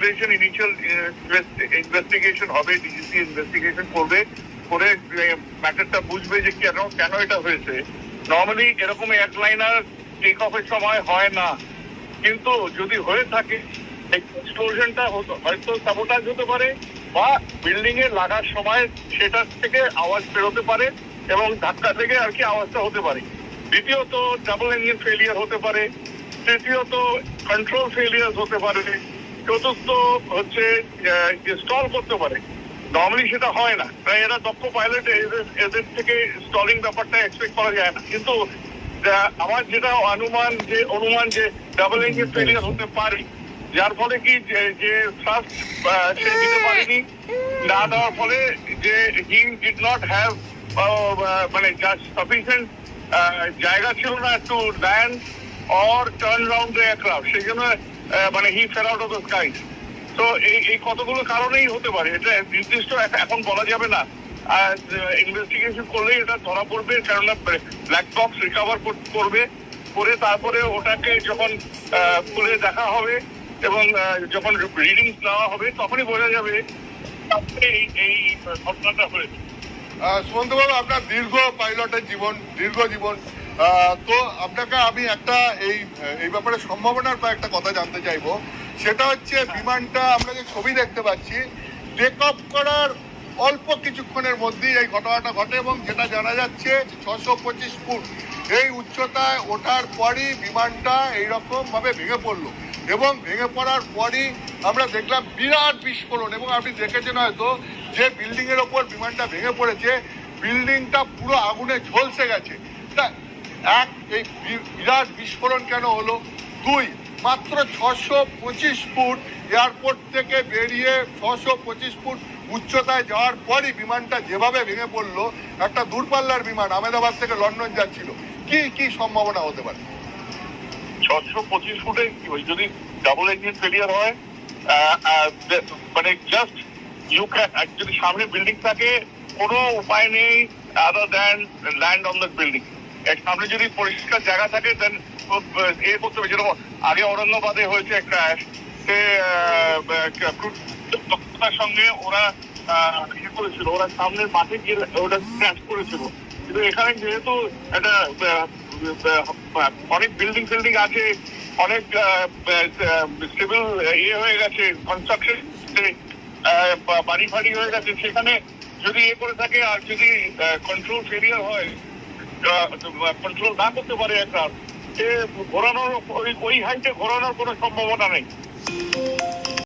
Foundation initial investigation হবে, DGC investigation করবে, করে ম্যাটারটা বুঝবে যে কেন কেন এটা হয়েছে। নর্মালি এরকম এয়ারলাইনার টেক অফের সময় হয় না, কিন্তু যদি হয়ে থাকে এক্সপ্লোশনটা হয়তো সাবোটাজ হতে পারে বা বিল্ডিং এ লাগার সময় সেটার থেকে আওয়াজ বেরোতে পারে এবং ধাক্কা থেকে আর কি আওয়াজটা হতে পারে। দ্বিতীয়ত ডাবল ইঞ্জিন ফেলিয়ার হতে পারে, তৃতীয়ত কন্ট্রোল ফেলিয়ার হতে পারে, চতুর্থ হচ্ছে স্টল করতে পারে। নর্মালি সেটা হয় না, তাই এরা দক্ষ পাইলট, এদের থেকে স্টলিং ব্যাপারটা এক্সপেক্ট করা যায় না। কিন্তু আমার যেটা অনুমান যে ডাবল ইঞ্জিন ফেলিয়ার হতে পারে, যার ফলে কি যে ফার্স্ট সে দিতে পারেনি, না দেওয়ার ফলে যে হি ডিড নট হ্যাভ মানে সাফিসিয়েন্ট জায়গা ছিল না to land or turn round the aircraft, সেই জন্য মানে he fell out of the skies. তো এই কতগুলো কারণেই হতে পারে, এটা নির্দিষ্ট এখন বলা যাবে না। আর ইনভেস্টিগেশন করলে এটা ধরা পড়বে, কেননা ব্ল্যাক বক্স রিকভার করবে, করে তারপরে ওটাকে যখন খুলে দেখা হবে এবং যখন রিডিং নেওয়া হবে তখনই বোঝা যাবে এই ঘটনাটা হয়েছে। সুমন্ত বাবু, আপনার দীর্ঘ পাইলটের জীবন, দীর্ঘ জীবন, তো আপনাকে আমি একটা এই ব্যাপারে সম্ভাবনার একটা কথা জানতে চাইবো। সেটা হচ্ছে বিমানটা আমরা যে ছবি দেখতে পাচ্ছি, টেক অফ করার অল্প কিছুক্ষণের মধ্যেই এই ঘটনাটা ঘটে এবং যেটা জানা যাচ্ছে 625 ফুট এই উচ্চতায় ওঠার পরই বিমানটা এইরকম ভাবে ভেঙে পড়লো এবং ভেঙে পড়ার পরই আমরা দেখলাম বিরাট বিস্ফোরণ। এবং আপনি দেখেছেন হয়তো যে বিল্ডিং এর ওপর বিমানটা ভেঙে পড়েছে, বিল্ডিংটা পুরো আগুনে ঝলসে গেছে। তা এই বিরাট বিস্ফোরণ কেন হলো? দুই, মাত্র 625 ফুট এয়ারপোর্ট থেকে বেরিয়ে 625 ফুট উচ্চতায় যাওয়ার পরই বিমানটা যেভাবে ভেঙে পড়লো, একটা দূরপাল্লার বিমান আহমেদাবাদ থেকে লন্ডন যাচ্ছিল, কি সম্ভাবনা হতে পারে? 625 ফুটে যদি ডাবল ইঞ্জিন ফেলিয়ার হয়, মানে জাস্ট ইউ ক্যান, যদি সামনে বিল্ডিং থাকে কোনো উপায় নেই other than land on the building. সামনে যদি পরিষ্কার জায়গা থাকে দেন করতে হবে। যেরকম আগে ঔরঙ্গাবাদে হয়েছে ক্র্যাশ, সে দক্ষতার সঙ্গে ওরা করেছিল, ওরা সামনের মাঠে গিয়ে ওটা ক্র্যাশ করেছিল। কিন্তু এখানে যেহেতু একটা অনেক বিল্ডিং আছে, অনেক সিভিল হয়ে গেছে, কনস্ট্রাকশন বাড়ি ফাড়ি হয়ে গেছে, সেখানে যদি করে থাকে আর যদি কন্ট্রোল ফেলিয়ার হয়, কন্ট্রোল না করতে পারে এয়ারক্রাফট, সে ঘোরানোর ওই হাইটে ঘোরানোর কোনো সম্ভাবনা নেই।